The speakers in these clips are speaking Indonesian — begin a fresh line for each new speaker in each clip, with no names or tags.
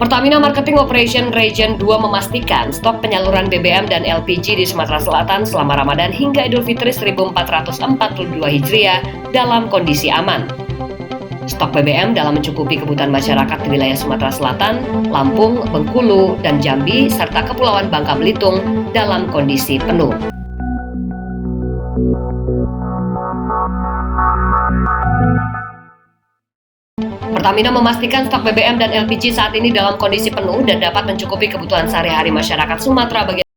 Pertamina Marketing Operation Region 2 memastikan stok penyaluran BBM dan LPG di Sumatera Selatan selama Ramadan hingga Idul Fitri 1442 Hijriah dalam kondisi aman. Stok BBM dalam mencukupi kebutuhan masyarakat di wilayah Sumatera Selatan, Lampung, Bengkulu, dan Jambi, serta Kepulauan Bangka Belitung dalam kondisi penuh. Pertamina memastikan stok BBM dan LPG saat ini dalam kondisi penuh dan dapat mencukupi kebutuhan sehari-hari masyarakat Sumatera bagian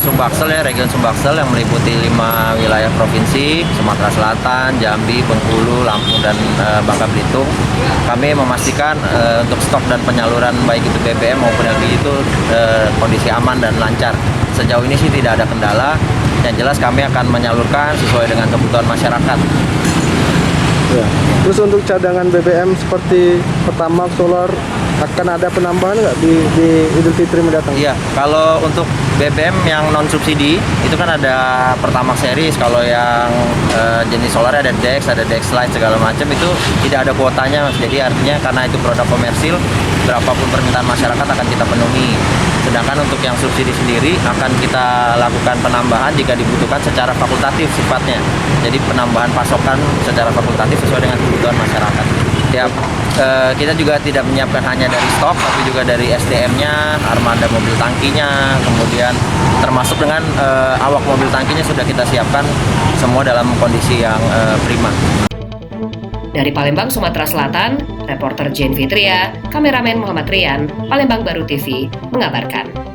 Sumbaksel region Sumbaksel yang meliputi 5 wilayah provinsi, Sumatera Selatan, Jambi, Bengkulu, Lampung, dan Bangka Belitung. Kami memastikan untuk stok dan penyaluran baik itu BBM maupun LPG itu kondisi aman dan lancar. Sejauh ini sih tidak ada kendala, yang jelas kami akan menyalurkan sesuai dengan kebutuhan masyarakat.
Ya. Terus untuk cadangan BBM seperti Pertamax, Solar, akan ada penambahan nggak di Idul Fitri mendatang?
Iya, kalau untuk BBM yang non subsidi itu kan ada Pertamax series. Kalau yang jenis solar ada Dex Lite segala macam itu tidak ada kuotanya, Mas. Jadi artinya karena itu produk komersil, berapapun permintaan masyarakat akan kita penuhi. Sedangkan untuk yang subsidi sendiri akan kita lakukan penambahan jika dibutuhkan secara fakultatif sifatnya. Jadi penambahan pasokan secara fakultatif sesuai dengan kebutuhan masyarakat. Ya, kita juga tidak menyiapkan hanya dari stok, tapi juga dari SDM-nya, armada mobil tangkinya, kemudian termasuk dengan awak mobil tangkinya sudah kita siapkan semua dalam kondisi yang prima.
Dari Palembang, Sumatera Selatan, reporter Jane Fitria, kameramen Muhammad Rian, Palembang Baru TV, mengabarkan.